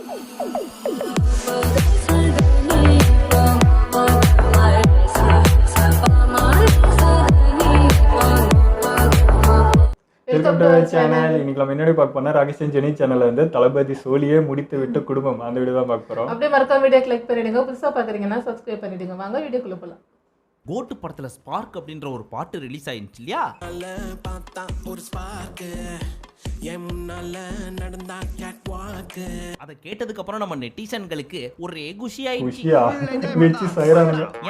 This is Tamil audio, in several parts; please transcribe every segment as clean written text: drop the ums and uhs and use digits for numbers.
Welcome to channel. இன்னைக்கு நம்ம என்னடி பார்க்க போனா ரகசியம் ஜெனி சேனல்ல வந்து தளபதி சோழியே முடித்து விட்டு குடும்பம் அந்த வீடியோ தான் பார்க்க போறோம். அப்படியே மறக்காம வீடியோ கிளிக் பண்ணிடுங்க. புதுசா பாக்குறீங்கன்னா சப்ஸ்கிரைப் பண்ணிடுங்க. வாங்க வீடியோக்குள்ள போலாம். கோட்டு படத்துல ஸ்பார்க் அப்படின்ற ஒரு பாட்டு ரிலீஸ் ஆயிடுச்சு இல்லையா? அதை கேட்டதுக்கு அப்புறம் நம்ம நெட்டிசன்களுக்கு ஒரு குஷி ஆயிடுச்சு.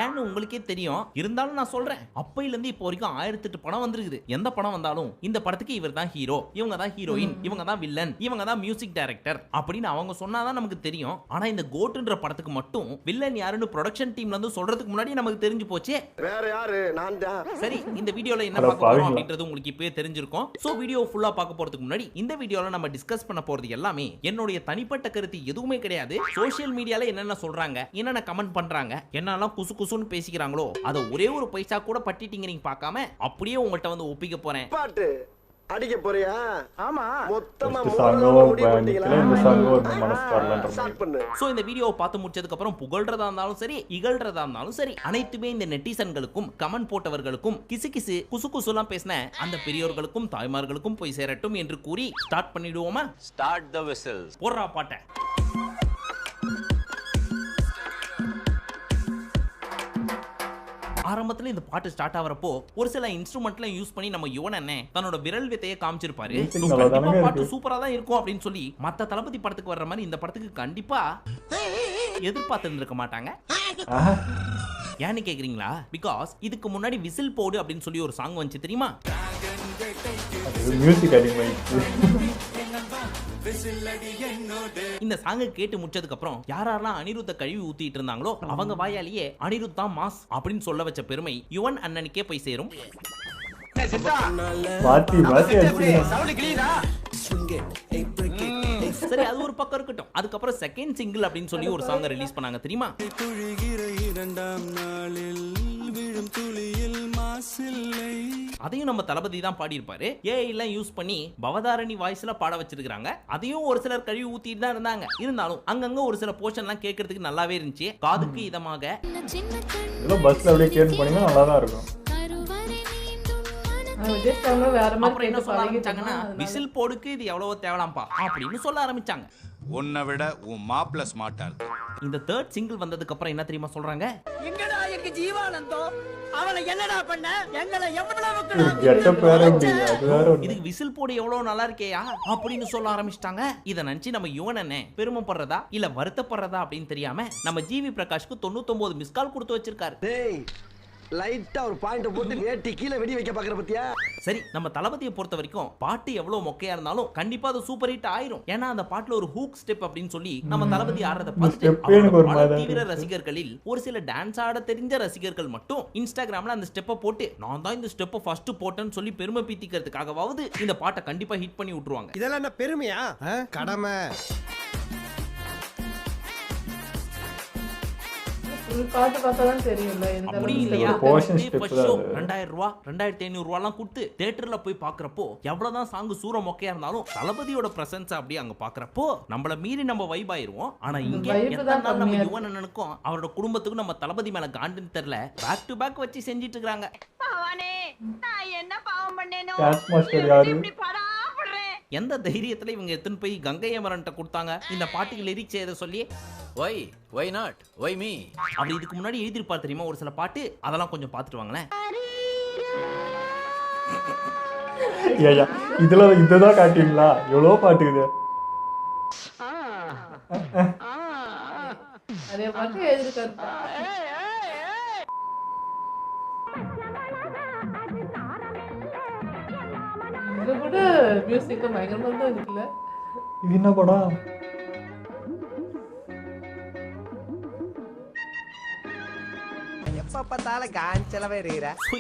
ஏன்னு உங்களுக்கே தெரியும். இருந்தாலும் நான் சொல்றேன், அப்பையில இருந்து இப்போ வரைக்கும் 1008 படம் வந்திருக்குது. எந்த படம் வந்தாலும் இந்த படத்துக்கு இவர் தான் ஹீரோ, இவங்க தான் ஹீரோயின், இவங்க தான் வில்லன், இவங்க தான் மியூசிக் டைரக்டர் அப்படின்னு அவங்க சொன்னாதான் நமக்கு தெரியும். ஆனா இந்த கோட்டுன்ற படத்துக்கு மட்டும் வில்லன் யாருன்னு ப்ரொடக்ஷன் டீம்ல இருந்து சொல்றதுக்கு முன்னாடி நமக்கு தெரிஞ்சு போச்சு. வேற யாரு? நான் தான். சரி, இந்த வீடியோல என்ன பார்க்க போறோம் அப்படின்றது உங்களுக்கு இப்பவே தெரிஞ்சிருக்கும். சோ வீடியோ ஃபுல்லா பார்க்க போறதுக்கு முன்னாடி இந்த வீடியோல நம்ம டிஸ்கஸ் பண்ண போறது எல்லாமே என்னுடைய தனிப்பட்ட கருத்து எதுவுமே கிடையாது. சோஷியல் மீடியால என்னென்ன சொல்றாங்க, என்னென்ன கமெண்ட் பண்றாங்க, என்னெல்லாம் குசு குசுன்னு பேசிக்கிறாங்களோ அதை ஒரே ஒரு பைசா கூட பட்டிட்டீங்க நீங்க பார்க்காம அப்படியே உங்கள்கிட்ட வந்து ஒப்பிக்க போறேன். பாட்டு அடிக்க போறியா? ஆமா, மொத்தமா சோ இந்த வீடியோவை பார்த்து முடிச்சதுக்கு அப்புறம் புகழ்றதா இருந்தாலும் சரி, இகழ்றதா இருந்தாலும் சரி, அனைத்துமே இந்த நெட்டிசன்களுக்கும் கமெண்ட் போட்டவர்களுக்கும் கிசு கிசு குசு குசுலாம் பேசின அந்த பெரியோர்களுக்கும் தாய்மார்களுக்கும் போய் சேரட்டும் என்று கூறி ஸ்டார்ட் பண்ணிடுவோமா? Start the whistles. போடுறா பாட்டை. ஆரம்பத்துல இந்த பாட்டு ஸ்டார்ட் ஆவறப்போ ஒரு சில இன்ஸ்ட்ருமெண்ட்லாம் யூஸ் பண்ணி நம்ம யுவன் அண்ணன் தன்னோட விரல் வித்தையை காமிச்சிருப்பாரு. பாட்டு சூப்பரா தான் இருக்கும் அப்படின்னு சொல்லி மத்த தளபதி படத்துக்கு வர்ற மாதிரி இந்த படத்துக்கு கண்டிப்பா எதிர்பார்த்து இருந்திருக்க மாட்டாங்க. ஏன்னு கேக்குறீங்களா? பிகாஸ் இதுக்கு முன்னாடி விசில் போடு அப்படின்னு சொல்லி ஒரு சாங் வந்துச்சு தெரியுமா? இந்த சாங்கை கேட்டு முடிச்சதுக்கு அப்புறம் யாரெல்லாம் அனிருத்த கழுவி ஊத்திட்டு இருந்தாங்களோ அவங்க வாயாலேயே அனிருத் தான் மாஸ் அப்படின்னு சொல்ல வச்ச பெருமை யுவன் அண்ணனுக்கே போய் சேரும். சரி, அது ஒரு பக்கம் இருக்கட்டும். அதுக்கப்புறம் செகண்ட் சிங்கிள் அப்படின்னு சொல்லி ஒரு சாங் ரிலீஸ் பண்ணாங்க தெரியுமா? அதையும் நம்ம தளபதி தான் பாடி இருப்பாரு. ஏஐ எல்லாம் யூஸ் பண்ணி பவதாரணி வாய்ஸ்ல பாட வச்சிருக்காங்க. அதையும் ஒரு சிலர் கழுவி ஊத்திட்டு தான் இருந்தாங்க. இருந்தாலும் அங்கங்க ஒரு சில போர்ஷன் எல்லாம் கேட்கறதுக்கு நல்லாவே இருந்துச்சு. காதுக்கு இதமாக பஸ்ல அப்படியே கேட்டு போனீங்கன்னா நல்லா தான் இருக்கும். அப்புறம் என்ன சொல்ல ஆரம்பிச்சாங்கன்னா, விசில் போடுக்கு இது எவ்வளவோ தேவலாம்பா அப்படின்னு சொல்ல ஆரம்பிச்சாங்க. உன்னை விட உன் மாப்ள ஸ்மார்ட்டா இருக்கு. இந்த தேர்ட் சிங்கிள் வந்ததுக்கு அப்புறம் என்ன தெரியுமா சொல்றாங்க? எங்கடா எங்க ஜீவானந்தம், அவளை என்னடா பண்ண, எங்களை எவ்வளவுக்கு இதுக்கு விசில் போடு எவ்வளவு நல்லா இருக்கேயா அப்படின்னு சொல்ல ஆரம்பிச்சிட்டாங்க. இத நினைச்சு நம்ம யுவன் அண்ணன் பெருமைப்படுறதா இல்ல வருத்தப்படுறதா அப்படின்னு தெரியாம நம்ம ஜிவி பிரகாஷ்க்கு 99 மிஸ் கால் கொடுத்து வச்சிருக்காரு. லைட்டா ஒரு பாயிண்ட் போட்டு வேட்டி கீழே வெடி வைக்க பாக்குற பத்தியா? சரி, நம்ம தளபதியை பொறுத்த வரைக்கும் பாட்டு எவ்வளவு மொக்கையா இருந்தாலும் கண்டிப்பா அது சூப்பர் ஹிட் ஆயிரும். ஏன்னா அந்த பாட்டுல ஒரு ஹூக் ஸ்டெப் அப்படின்னு சொல்லி நம்ம தளபதி ஆடுறத பார்த்துட்டு தீவிர ரசிகர்களில் ஒரு சில டான்ஸ் ஆட தெரிஞ்ச ரசிகர்கள் மட்டும் இன்ஸ்டாகிராம்ல அந்த ஸ்டெப்பை போட்டு நான் தான் இந்த ஸ்டெப்பை ஃபர்ஸ்ட் போட்டேன்னு சொல்லி பெருமை பீத்திக்கிறதுக்காகவாவது இந்த பாட்டை கண்டிப்பா ஹிட் பண்ணி விட்டுருவாங்க. இதெல்லாம் என்ன பெருமையா? கடமை. பாட்டு பார்த்தாதான் தெரியும்ல. அப்படி இல்லையா? 2000 ரூபா 2500 ரூபாலாம் கொடுத்து தியேட்டர்ல போய் பாக்குறப்போ எவ்வளவுதான் சாங் சூர மொக்கையா இருந்தாலும் தளபதியோட பிரசன்ஸ் அப்படி அங்க பாக்குறப்போ நம்மள மீறி நம்ம வைப் ஆயிருவோம். ஆனா இங்க எத்தனை நாள் நம்ம யுவன் அண்ணனுக்கும் அவரோட குடும்பத்துக்கும் நம்ம தளபதி மேல காண்டுன்னு தெரியல, பேக் டு பேக் வச்சு செஞ்சிட்டு இருக்காங்க. என்ன பாவம் பண்ணேனோ, எந்த தைரியத்துல இவங்க எத்தனை போய் கங்கை அமரன்ட்ட கொடுத்தாங்க இந்த பாட்டுக்கு லிரிக்ஸ் எதை சொல்லி? வை நாட் வை மீ அப்படி இதுக்கு முன்னாடி எழுதிருப்பார் தெரியுமா ஒரு சில பாட்டு, அதெல்லாம் கொஞ்சம் பாத்துட்டு வாங்களேன். இதெல்லாம் இதுதான் காட்டுவீங்களா? எவ்வளவு பாட்டு இது. அதே பாட்டு எழுதிருக்காரு. இது கூட மியூசிக் பயங்கரமா தான் இருக்குல்ல. இது என்ன படம்?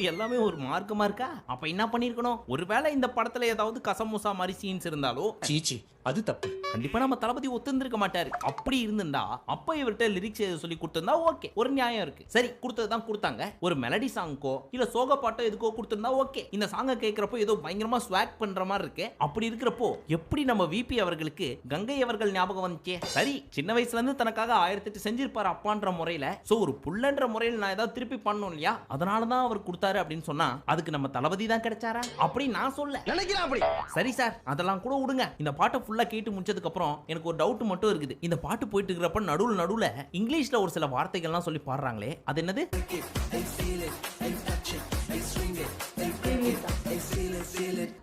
எல்லாமே ஒரு மார்க்கமா இருக்கா? அப்ப என்ன பண்ணிருக்கணும்? ஒருவேளை இந்த படத்துல ஏதாவது கசமுசா மாதிரி சீன்ஸ் இருந்தாலோ, சீச்சி அது தப்பு. கண்டிப்பா நம்ம தளபதி ஒத்துந்திருக்க மாட்டாரு. அப்படி இருந்துண்டா அப்ப இவர்கிட்ட லிரிக்ஸ் எழுத சொல்லி கொடுத்திருந்தா ஓகே, ஒரு நியாயம் இருக்கு. சரி, கொடுத்ததுதான் கொடுத்தாங்க. ஒரு மெலடி சாங்கோ இல்ல சோக பாட்டோ எதுக்கோ கொடுத்திருந்தா ஓகே. இந்த சாங்கை கேட்கிறப்போ ஏதோ பயங்கரமா ஸ்வாக் பண்ற மாதிரி இருக்கு. அப்படி இருக்கிறப்போ எப்படி நம்ம விபி அவர்களுக்கு கங்கை அவர்கள் ஞாபகம் வந்துச்சே? சரி, சின்ன வயசுல இருந்து தனக்காக 1008 செஞ்சிருப்பாரு அப்பான்ற முறையில. சோ ஒரு புள்ளன்ற முறையில் நான் ஏதாவது திருப்பி பண்ணணும் இல்லையா, அதனாலதான் அவர் கொடுத்தாரு அப்படின்னு சொன்னா அதுக்கு நம்ம தளபதி தான் கிடைச்சாரா? அப்படி நான் சொல்ல நினைக்கிறேன் அப்படி. சரி சார், அதெல்லாம் கூட விடுங்க. இந்த பாட்டை ஃபுல்லா கேட்டு முடிச்சதுக்கு அப்புறம் எனக்கு ஒரு டவுட் மட்டும் இருக்குது. இந்த பாட்டு போயிட்டு இருக்கிறப்ப நடுவுல இங்கிலீஷ்ல ஒரு சில வார்த்தைகள்லாம் சொல்லி பாடுறாங்களே, அது என்னது?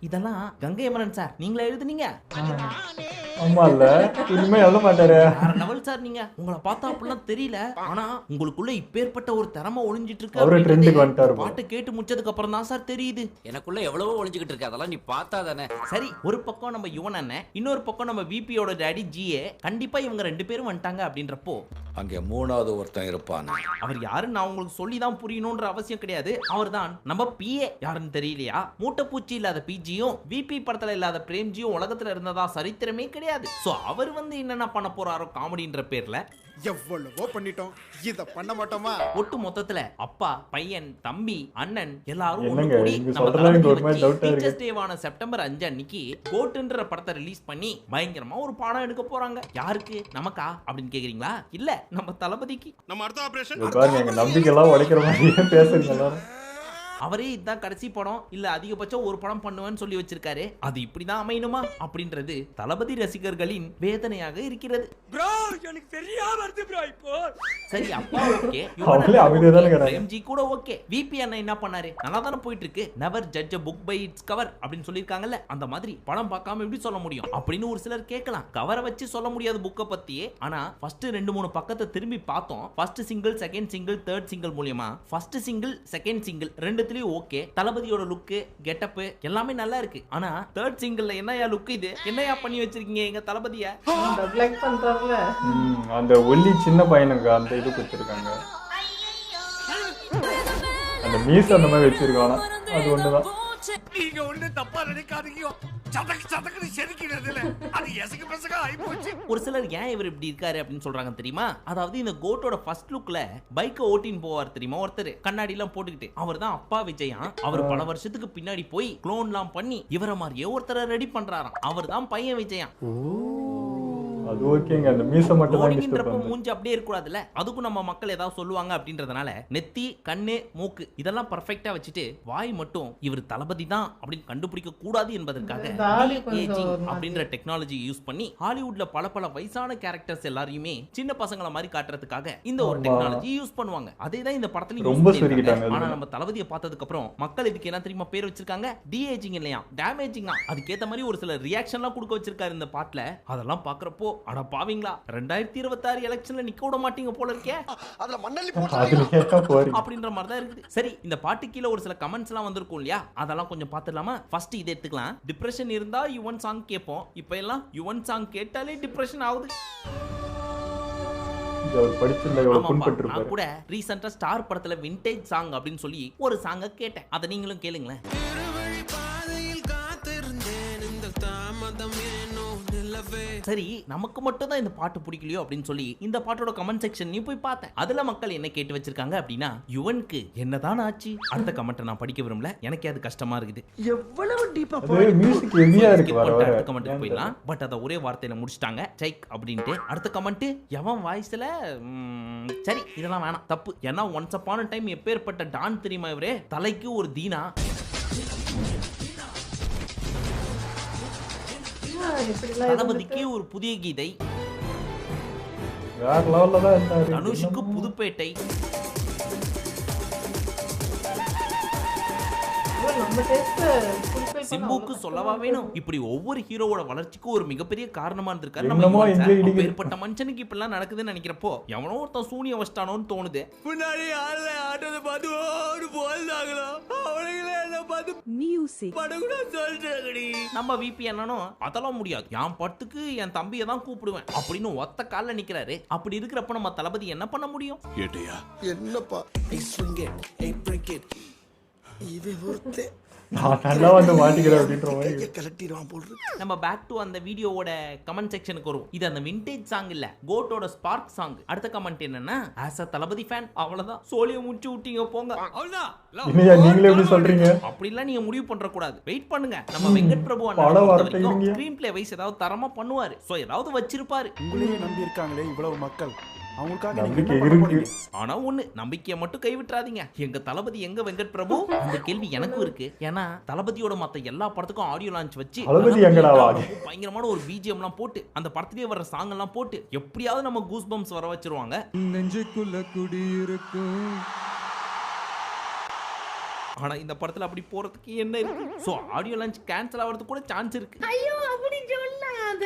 இதெல்லாம் கங்கை அமரன் சார் நீங்களே எழுதுனீங்க? ஆமா இல்ல, இனிமே எழுத மாட்டாரு. லெவல் சார் நீங்க. உங்களை பார்த்தா அப்படிலாம் தெரியல, ஆனா உங்களுக்குள்ள இப்பேற்பட்ட ஒரு திறமை ஒளிஞ்சிட்டு இருக்கு. அவரு ட்ரெண்டுக்கு வந்துட்டாரு. பாட்டு கேட்டு முடிச்சதுக்கு அப்புறம் தான் சார் தெரியுது. எனக்குள்ள எவ்வளவோ ஒளிஞ்சுக்கிட்டு இருக்கு, அதெல்லாம் நீ பார்த்தா தானே. சரி, ஒரு பக்கம் நம்ம யுவன் அண்ணன், இன்னொரு பக்கம் நம்ம விபியோட டாடி ஜிஏ. கண்டிப்பா இவங்க 2 பேரும் வந்துட்டாங்க அப்படின்றப்போ அங்கே 3வது ஒருத்தன் இருப்பான். அவர் யாருன்னு நான் உங்களுக்கு சொல்லி தான் புரியணும்ன்ற அவசியம் கிடையாது. அவர் தான் நம்ம பிஏ. யாருன்னு தெரியலையா? மூட்டைப்பூச்சி இல்லாத பிஜியும் விபி படத்துல இல்லாத பிரேம்ஜியும் உலகத்துல இருந்ததா சரித்திரமே கிடையாது. சோ அவர் வந்து என்னென்ன பண்ண போறாரோ காமெடின்ற பேர்ல எவ்வளவோ பண்ணிட்டோம், இத பண்ண மாட்டோமா? ஒட்டு மொத்தத்துல அப்பா, பையன், தம்பி, அண்ணன் எல்லாரும் என்னங்க, ஒண்ணு கூடி நீங்க நம்ம சொல்றது எனக்கு ஒரு தளபதி மாதிரி doubt ஆ இருக்கு. டீச்சர்ஸ் டேவான செப்டம்பர் 5 அன்னைக்கு கோட்டுன்ற படத்தை ரிலீஸ் பண்ணி பயங்கரமா ஒரு படம் எடுக்க போறாங்க. யாருக்கு? நமக்கா அப்படின்னு கேக்குறீங்களா? இல்ல, நம்ம தளபதிக்கு. நம்ம அடுத்த ஆபரேஷன் இங்க பாருங்க, எங்க நம்பிக்கைலாம் உடைக்கிற மாதிரியே பேசுறீங்க எல்லாரும். அவரே இதுதான் கடைசி படம் இல்ல அதிகபட்சம் ஒரு படம் பண்ணுவேன்னு சொல்லி வச்சிருக்காரு. அது இப்படிதான் அமையணுமா அப்படின்றது தளபதி ரசிகர்களின் வேதனையாக இருக்கிறது. ப்ரோ எனக்கு தெரியாம வருது ப்ரோ. இப்போ சரி, அப்பா ஓகே, அவங்களே அமைதியாதானே இருக்காங்க. எம்ஜி கூட ஓகே. விபி அண்ணா என்ன பண்ணாரு? நல்லா தானே போயிட்டு இருக்கு. Never judge a book by its cover அப்படின்னு சொல்லிருக்காங்கல்ல, அந்த மாதிரி படம் பார்க்காம எப்படி சொல்ல முடியும் அப்படின்னு ஒரு சிலர் கேட்கலாம். கவரை வச்சு சொல்ல முடியாது புக்க பத்தியே. ஆனா ஃபர்ஸ்ட் 2-3 பக்கத்தை திரும்பி பார்த்தோம். First single, second single, third single மூலமா ஃபர்ஸ்ட் சிங்கிள், செகண்ட் சிங்கிள் ரெண்டுத்துலயும் ஓகே. தளபதியோட லுக், கெட்டப் எல்லாமே நல்லா இருக்கு. ஆனா தேர்ட் சிங்கிள்ல என்னையா லுக் இது? என்னையா பண்ணி வச்சிருக்கீங்க எங்க தளபதிய? டபுள் பண்றாருல. அந்த ஒல்லி சின்ன பையனுக்கு அந்த இது கொடுத்துருக்காங்க. அந்த மீஸ் அந்த மாதிரி வச்சிருக்கானா, அது ஒண்ணுதான். நீங்க ஒண்ணு தப்பா நினைக்காதீங்க. சதக்கு சதக்கு செரிக்கிறதுல அது எசக்கு பெசகா ஆயி போச்சு. ஒரு சிலர் ஏன் இவர் இப்படி இருக்காரு அப்படின்னு சொல்றாங்க தெரியுமா? அதாவது இந்த கோட்டோட ஃபர்ஸ்ட் லுக்ல பைக்கை ஓட்டின்னு போவார் தெரியுமா ஒருத்தர், கண்ணாடி எல்லாம் போட்டுக்கிட்டு. அவர் தான் அப்பா விஜயா. அவர் பல வருஷத்துக்கு பின்னாடி போய் க்ளோன் எல்லாம் பண்ணி இவரை மாதிரியே ஒருத்தரை ரெடி பண்றாராம். அவர் தான் பையன் விஜயா. அது ஓகேங்க, அந்த மீச மட்டும் தான் டிஸ்டர்ப் க்ளோனிங்ன்றப்ப பண்ணுது. மூஞ்சி அப்படியே இருக்க கூடாதுல, அதுக்கும் நம்ம மக்கள் ஏதாவது சொல்லுவாங்க அப்படின்றதுனால நெத்தி, கண்ணு, மூக்கு இதெல்லாம் பர்ஃபெக்ட்டா வச்சுட்டு வாய் மட்டும் இவர் தளபதி தான் அப்படின்னு கண்டுபிடிக்க கூடாது என்பதற்காக தாடி கொஞ்சம் de-aging ஒரு மாதிரி. அப்படின்ற டெக்னாலஜி யூஸ் பண்ணி ஹாலிவுட்ல பல வயசான கேரக்டர்ஸ் எல்லாரையுமே சின்ன பசங்கள மாதிரி காட்டுறதுக்காக இந்த ஒரு ஆமா. டெக்னாலஜி யூஸ் பண்ணுவாங்க. அதே தான் இந்த படத்துல ரொம்ப சுருக்கிட்டாங்க ஆனா அதுல. நம்ம தளபதியை பார்த்ததுக்கு அப்புறம் மக்கள் இதுக்கு என்ன தெரியுமா பேர் வச்சிருக்காங்க? de-aging இல்லையா, டேமேஜிங் தான். அதுக்கேத்த மாதிரி ஒரு சில ரியாக்ஷன்லாம் கொடுக்க வச்சிருக்காரு இந்த பாட்டுல. அதெல்லாம் பாக்குறப்போ அட பாவீங்களா, 2026 எலெக்ஷன்ல நிக்க விட மாட்டீங்க போல இருக்கே அதுல மண்ணள்ளி அதுலயே தான் போறீங்க. அப்படின்ற மாதிரி தான் இருக்குது. சரி, இந்த பாட்டு கீழ ஒரு சில கமெண்ட்ஸ் எல்லாம் வந்திருக்கும் இல்லையா, அதெல்லாம் கொஞ்சம் பார்த்துடலாமா? ஃபர்ஸ்ட் இதை எடுத்துக்கலாம். டிப்ரெஷன் இருந்தா யுவன் சாங் கேட்போம். இப்போ எல்லாம் யுவன் சாங் கேட்டாலே டிப்ரெஷன் ஆகுது. இது அவர் படிச்சிருந்தா எவ்வளவு ஆமாப்பா, புண்பட்டு நான் இருப்பாரு. கூட ரீசெண்டா ஸ்டார் படத்துல விண்டேஜ் சாங் அப்படின்னு சொல்லி ஒரு சாங்க கேட்டேன். அதை நீங்களும் கேளுங்களேன். சரி, நமக்கு மட்டும் தான் இந்த பாட்டு பிடிக்கலையோ அப்படின்னு சொல்லி இந்த பாட்டோட கமெண்ட் செக்ஷன் நீ போய் பார்த்தேன். அதுல மக்கள் என்ன கேட்டு வச்சிருக்காங்க அப்படின்னா, யுவனுக்கு என்னதான் ஆச்சு? அடுத்த கமெண்ட் நான் படிக்க விரும்பல, எனக்கே அது கஷ்டமா இருக்குது. எவ்வளவு டீப்பா அது மியூசிக் ஹெவியா இருக்கு வர வர. அடுத்த கமெண்ட் போயிடலாம். பட் அதை ஒரே வார்த்தையில முடிச்சிட்டாங்க, சைக் அப்படின்ட்டு. அடுத்த கமெண்ட் எவன் வாய்ஸ்ல சரி, இதெல்லாம் வேணாம், தப்பு. ஏன்னா ஒன்ஸ் அப்பான டைம் எப்பேற்பட்ட டான் தெரியுமா இவரே? தலைக்கு ஒரு தீனா. தளபதிக்கு ஒரு புதிய கீதை, வேற லெவல்ல தான் இருந்தாரு. தனுஷுக்கு புதுப்பேட்டை, நம்ம டேஸ்ட் சிம்புக்கு சொல்லவா வேணும்? இப்படி ஒவ்வொரு ஹீரோவோட வளர்ச்சிக்கு ஒரு மிகப்பெரிய காரணமா இருந்திருக்காரு நம்ம என்னமோ யுவன் சார். இங்கே இடிக்குது. அப்பேற்பட்ட மனுஷனுக்கு இப்பெல்லாம் நடக்குதுன்னு நினைக்கிறப்போ எவனோ ஒருத்தன் சூனிய வச்சிட்டானோன்னு தோணுது. முன்னாடி ஆள்ல ஆட்டோல பார்த்து ஓடு போல்தாங்களோ அவனுங்களே என்ன பார்த்து மியூசிக் படகுட சொல்றாங்கடி. நம்ம விபி என்னனும் அதெல்லாம் முடியாது, என் படத்துக்கு என் தம்பியை தான் கூப்பிடுவேன் அப்படின்னு ஒத்த கால்ல நிக்கிறாரு. அப்படி இருக்கிறப்ப நம்ம தளபதி என்ன பண்ண முடியும்? ஏட்டையா என்னப்பா இவன் ஒருத்தே நான் நல்லா வந்து மாட்டிக்கிறேன் அப்படின்ற மாதிரி. கலட்டிடுவான் போல் இருக்கு. நம்ம பேக் டு அந்த வீடியோவோட கமெண்ட் செக்ஷனுக்கு வரும். இது அந்த விண்டேஜ் சாங் இல்ல, கோட்டோட ஸ்பார்க் சாங். அடுத்த கமெண்ட் என்னன்னா, ஆஸ் அ தளபதி ஃபேன் அவ்வளவுதான், சோலியை முடிச்சு விட்டீங்க போங்க. இல்லையா நீங்களே எப்படி சொல்றீங்க? அப்படிலாம் நீங்க முடிவு பண்ற கூடாது, வெயிட் பண்ணுங்க. நம்ம Venkat Prabhu screen play wise ஏதாவது தரமா பண்ணுவாரு, சோ ஏதாவது வச்சிருப்பாரு. உங்களையே நம்பி இருக்காங்களே இவ்வளவு மக்கள், அவங்களுக்காக நம்பிக்கை இருக்கு. ஆனா ஒண்ணு, நம்பிக்கையை மட்டும் கைவிட்டுறாதீங்க. எங்க தளபதி எங்க வெங்கட் பிரபு? அந்த கேள்வி எனக்கும் இருக்கு. ஏன்னா தளபதியோட மத்த எல்லா படத்துக்கும் ஆடியோ லான்ச் வச்சு தளபதி எங்கடாவா பயங்கரமான ஒரு பிஜிஎம் எல்லாம் போட்டு அந்த படத்திலேயே வர சாங் எல்லாம் போட்டு எப்படியாவது நம்ம கூஸ் பம்ப்ஸ் வர வச்சிருவாங்க. நெஞ்சுக்குள்ள குடியிருக்கும். ஆனா இந்த படத்துல அப்படி போறதுக்கு என்ன இருக்கு? சோ ஆடியோ லான்ச் கேன்சல் ஆகிறதுக்கு கூட சான்ஸ் இருக்கு. ஐயோ அப்படி சொல்லாத.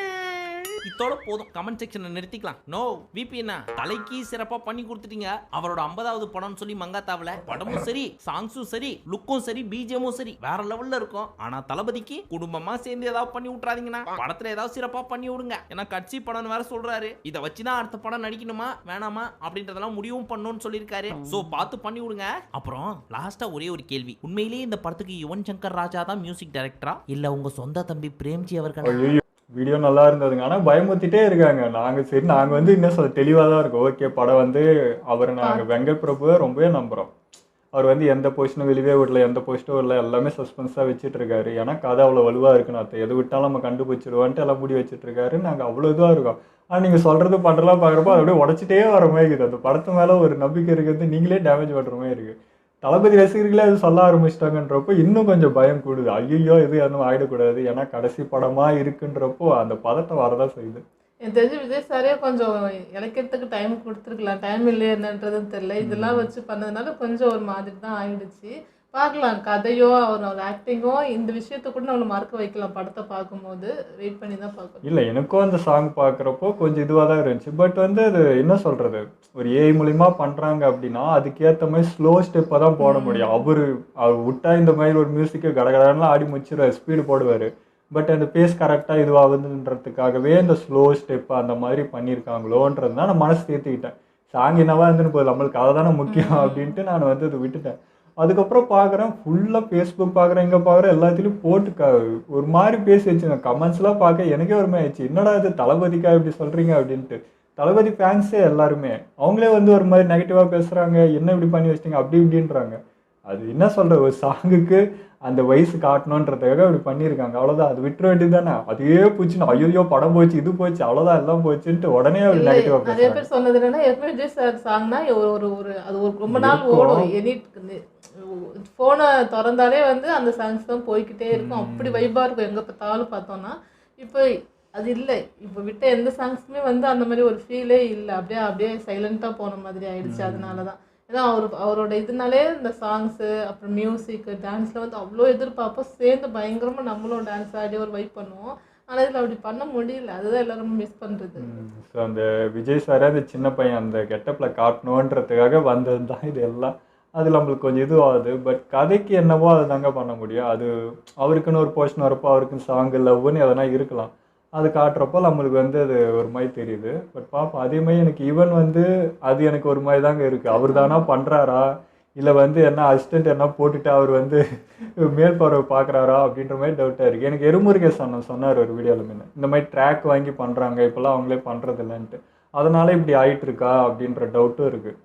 இதோட போதும், கமெண்ட் செக்ஷனை நிறுத்திக்கலாம். நோ விபிஎன் தலைக்கு சிறப்பா பண்ணி கொடுத்துட்டீங்க. அவரோட 50வது படம்னு சொல்லி மங்காத்தாவல படமும் சரி, சாங்ஸும் சரி, லுக்கும் சரி, பிஜிஎமும் சரி வேற லெவல்ல இருக்கும். ஆனா தளபதிக்கு குடும்பமா சேர்ந்து ஏதாவது பண்ணி விட்டுறாதீங்கன்னா, படத்துல ஏதாவது சிறப்பா பண்ணி விடுங்க. ஏன்னா கட்சி படம் வேற சொல்றாரு, இதை வச்சுதான் அடுத்த படம் நடிக்கணுமா வேணாமா அப்படின்றதெல்லாம் முடிவும் பண்ணணும்னு சொல்லியிருக்காரு. சோ பார்த்து பண்ணி விடுங்க. அப்புறம் லாஸ்டா ஒரே ஒரு கேள்வி, உண்மையிலேயே இந்த படத்துக்கு யுவன் சங்கர் ராஜா தான் மியூசிக் டைரக்டரா இல்ல உங்க சொந்த தம்பி பிரேம்ஜி அவர்கள்? வீடியோ நல்லா இருந்ததுங்க, ஆனால் பயமுத்திட்டே இருக்காங்க. நாங்கள் வந்து இன்னும் சொல்ல தெளிவாக தான் இருக்கோம். ஓகே படம் வந்து அவரை நாங்கள் வெங்கட் பிரபுவை ரொம்பவே நம்புகிறோம். அவர் வந்து எந்த பொசிஷனும் வெளியே விடல, எந்த பொசிஷனும் இல்லை, எல்லாமே சஸ்பென்ஸாக வச்சுட்டு இருக்காரு. ஏன்னா கதை அவ்வளோ வலுவாக இருக்குன்னு அர்த்தம். எது விட்டாலும் நம்ம கண்டுபிடிச்சிடுவான்ட்டு எல்லாம் மூடி வச்சுட்டு இருக்காரு. நாங்கள் அவ்வளோ இதுவாக இருக்கோம். ஆனால் நீங்கள் சொல்கிறது பண்ணுறலாம் பார்க்குறப்போ அது அப்படியே உடச்சிட்டே வர மாதிரி இருக்குது. அந்த படத்து மேலே ஒரு நம்பிக்கை இருக்கிறது நீங்களே டேமேஜ் பண்ணுற மாதிரி இருக்குது. தளபதி ரசிகர்களே அது சொல்ல ஆரம்பிச்சிட்டாங்கன்றப்போ இன்னும் கொஞ்சம் பயம் கூடுது. ஐயோ இது எதுவும் ஆகிடக்கூடாது, ஏன்னா கடைசி படமாக இருக்குன்றப்போ அந்த பதட்டம் வரதான் செய்யுது. எனக்கு தெரிஞ்சு விஜய் சாரே கொஞ்சம் இலக்கியத்துக்கு டைம் கொடுத்துருக்கலாம். டைம் இல்லையே என்னன்றதுன்னு தெரியல. இதெல்லாம் வச்சு பண்ணதுனால கொஞ்சம் ஒரு மாதிரி தான் ஆயிடுச்சு. பார்க்கலாம், கதையோ அவர் ஆக்டிங்கோ இந்த விஷயத்த கூட நம்மளை மறக்க வைக்கலாம். படத்தை பார்க்கும்போது வெயிட் பண்ணி தான் பார்க்கணும். இல்லை எனக்கும் அந்த சாங் பார்க்குறப்போ கொஞ்சம் இதுவாக தான் இருந்துச்சு. பட் வந்து அது என்ன சொல்கிறது, ஒரு ஏஐ மூலிமா பண்ணுறாங்க அப்படின்னா அதுக்கேற்ற மாதிரி ஸ்லோ ஸ்டெப்பாக தான் போட முடியும். அவர் விட்டா இந்த மாதிரி ஒரு மியூசிக்கை கடகடலாம் ஆடி முடிச்சிடுவார், ஸ்பீடு போடுவார். பட் அந்த பேஸ் கரெக்டாக இதுவாகுதுன்றதுக்காகவே இந்த ஸ்லோ ஸ்டெப்பு அந்த மாதிரி பண்ணியிருக்காங்களோன்றது தான் நான் மனசு தேர்த்திக்கிட்டேன். சாங் என்னவா இருந்துன்னு போகுது, நம்மளுக்கு அதை தானே முக்கியம் அப்படின்ட்டு நான் வந்து அதை விட்டுட்டேன். அதுக்கப்புறம் பார்க்குறேன், ஃபுல்லாக ஃபேஸ்புக் பார்க்குறேன், இங்கே பார்க்குறேன், எல்லாத்துலேயும் போட்டு ஒரு மாதிரி பேசி வச்சுங்க. கமெண்ட்ஸ்லாம் பார்க்க எனக்கே ஒரு மாதிரி ஆயிடுச்சு, என்னடா இது தளபதிக்கா இப்படி சொல்கிறீங்க அப்படின்ட்டு. தளபதி ஃபேன்ஸே எல்லாருமே அவங்களே வந்து ஒரு மாதிரி நெகட்டிவாக பேசுகிறாங்க, என்ன இப்படி பண்ணி வச்சிட்டிங்க அப்படி இப்படின்றாங்க. அது என்ன சொல்கிற, ஒரு சாங்குக்கு அந்த வயசு காட்டணுன்றதுக்காக அப்படி பண்ணியிருக்காங்க, அவ்வளோதான். அது விட்டுற வேண்டியது தானே. அதே போச்சுன்னா ஐயோ படம் போச்சு, இது போச்சு, அவ்வளோதான் எல்லாம் போச்சுன்ட்டு உடனே அவர் நெகட்டிவாக பேசுறாங்க. நிறைய பேர் சொன்னது என்னன்னா, எப்பவுமே விஜய் சார் சாங்னா ஒரு அது ஒரு ரொம்ப நாள் ஓடும். ஃபோனை திறந்தாலே வந்து அந்த சாங்ஸ் தான் போய்கிட்டே இருக்கும். அப்படி வைப்பாக இருக்கும் எங்கே பார்த்தாலும் பார்த்தோன்னா. இப்போ அது இல்லை, இப்போ விட்ட எந்த சாங்ஸுமே வந்து அந்த மாதிரி ஒரு ஃபீலே இல்லை. அப்படியே சைலண்ட்டாக போன மாதிரி ஆயிடுச்சு. அதனால தான் ஏன்னா அவரோட இதனாலே இந்த சாங்ஸு அப்புறம் மியூசிக்கு டான்ஸில் வந்து அவ்வளோ எதிர்பார்ப்போம். சேர்ந்து பயங்கரமாக நம்மளும் டான்ஸ் ஆடி ஒரு வைப் பண்ணுவோம். ஆனால் இதில் அப்படி பண்ண முடியல, அதுதான் எல்லாரும் மிஸ் பண்ணுறது. ஸோ அந்த விஜய் சாரே அந்த சின்ன பையன் அந்த கெட்டப்பில் காட்டணுன்றதுக்காக வந்தது தான் இது எல்லாம். அது நம்மளுக்கு கொஞ்சம் இதுவாகுது. பட் கதைக்கு என்னவோ அதை தாங்க பண்ண முடியும். அது அவருக்குன்னு ஒரு போர்ஷன் வரப்போ அவருக்குன்னு சாங்கு லவ்னு எதனா இருக்கலாம், அது காட்டுறப்போ நம்மளுக்கு வந்து அது ஒரு மாதிரி தெரியுது. பட் பார்ப்போம். அதே மாதிரி எனக்கு ஈவன் வந்து அது எனக்கு ஒரு மாதிரி தாங்க இருக்குது. அவர் தானா பண்ணுறாரா இல்லை வந்து என்ன அசிஸ்டன்ட் என்ன போட்டுட்டு அவர் வந்து மேல் பார்வை பார்க்குறாரா அப்படின்ற மாதிரி டவுட்டாக இருக்குது. எனக்கு எருமுருகே சொன்னார் ஒரு வீடியோவில் முன்ன, இந்த மாதிரி ட்ராக் வாங்கி பண்ணுறாங்க இப்போல்லாம் அவங்களே பண்ணுறது இல்லைன்ட்டு. அதனால இப்படி ஆகிட்டு இருக்கா அப்படின்ற டவுட்டும் இருக்குது.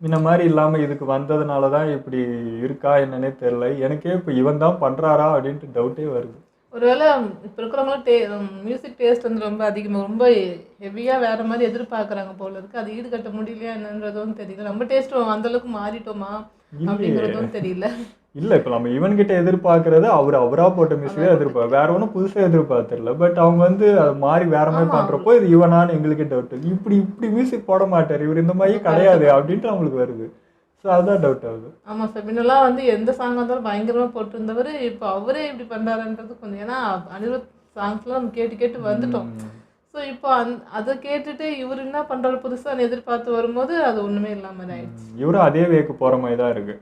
இந்த மாதிரி இல்லாமல் இதுக்கு வந்ததுனால தான் இப்படி இருக்கா என்னன்னே தெரியல. எனக்கே இப்போ இவன் தான் பண்ணுறாரா அப்படின்ட்டு டவுட்டே வருது. ஒருவேளை இப்போ இருக்கிறவங்களும் மியூசிக் டேஸ்ட் வந்து ரொம்ப அதிகமாக ரொம்ப ஹெவியாக வேறு மாதிரி எதிர்பார்க்குறாங்க போல இருக்குது. அது ஈடுகட்ட முடியலையா என்னன்றதும் தெரியல. நம்ம டேஸ்ட் அந்தளவுக்கு மாறிட்டோமா அப்படிங்கிறதும் தெரியல. இல்லை இப்போ நம்ம இவன்கிட்ட எதிர்பார்க்கறது அவராக போட்ட மியூசிக்காக எதிர்பார்க்க, வேற ஒன்றும் புதுசாக எதிர்பார்த்துடல. பட் அவங்க வந்து அது மாதிரி வேற மாதிரி பண்ணுறப்போ இது இவனான்னு எங்களுக்கே டவுட். இப்படி மியூசிக் போட மாட்டார் இவர், இந்த மாதிரி கிடையாது அப்படின்ட்டு அவங்களுக்கு வருது. ஸோ அதுதான் டவுட் ஆகுது. ஆமாம் சார், முன்னெல்லாம் வந்து எந்த சாங்காக இருந்தாலும் பயங்கரமாக போட்டிருந்தவர் இப்போ அவரே இப்படி பண்ணுறாருன்றது கொஞ்சம், ஏன்னா அனிருத் சாங்ஸ்லாம் நம்ம கேட்டு வந்துட்டோம். ஸோ இப்போ அதை கேட்டுட்டு இவர் என்ன பண்ணுறாரு புதுசாக எதிர்பார்த்து வரும்போது அது ஒன்றுமே இல்லாமல் ஆயிடுச்சு. இவரும் அதே வேக்கு போகிற மாதிரி தான் இருக்குது.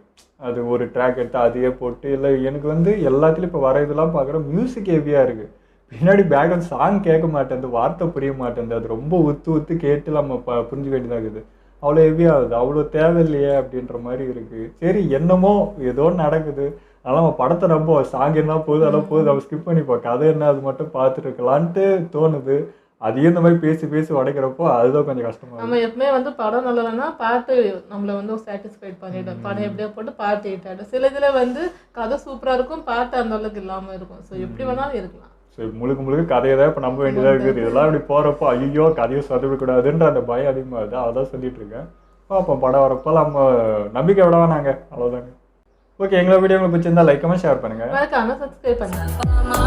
அது ஒரு ட்ராக் எடுத்து அதையே போட்டு இல்லை. எனக்கு வந்து எல்லாத்துலேயும் இப்போ வர இதெல்லாம் பார்க்குற மியூசிக் ஹெவியாக இருக்குது. பின்னாடி பேக்ரவுண்ட் சாங் கேட்க மாட்டேன், வார்த்தை புரிய மாட்டேன். அது ரொம்ப ஊற்று கேட்டு நம்ம புரிஞ்சுக்க வேண்டியதாக இருக்குது. அவ்வளோ ஹெவியாகுது, அவ்வளோ தேவையில்லையே அப்படின்ற மாதிரி இருக்குது. சரி என்னமோ ஏதோ நடக்குது, அதனால நம்ம படத்தை நம்ப சாங் என்ன போகுது அதெல்லாம் போகுது நம்ம ஸ்கிப் பண்ணிப்போம், கதை என்ன அது மட்டும் பார்த்துட்டு இருக்கலான்ட்டு தோணுது. அதையும் இந்த மாதிரி பேசி பேசி உடைக்கிறப்போ அதுதான் கொஞ்சம் கஷ்டமா நம்ம எப்பவுமே வந்து படம் நல்லதுன்னா பாட்டு நம்மளை வந்து சாட்டிஸ்ஃபைட் பண்ணிடும். படம் எப்படியா போட்டு பாட்டு ஹிட் சில இதுல வந்து கதை சூப்பரா இருக்கும், பாட்டு அந்த அளவுக்கு இல்லாம இருக்கும். ஸோ எப்படி வேணாலும் இருக்கலாம். ஸோ முழுக்க முழுக்க கதையை தான் இப்போ நம்ப வேண்டியதாக இருக்குது. இதெல்லாம் இப்படி போகிறப்போ ஐயோ கதையை சொதவிடக்கூடாதுன்ற அந்த பயம் அதிகமாக இருக்குது. அதான் சொல்லிட்டு இருக்கேன். பார்ப்போம் படம் வரப்போ நம்ம நம்பிக்கை விட வேணாங்க, அவ்வளோதாங்க. ஓகே, எங்களோட வீடியோ உங்களுக்கு பிடிச்சிருந்தா லைக் கமெண்ட் ஷேர் பண்ணுங்கள். மறக்காம சப்ஸ்கிரைப் பண்ணுங்க.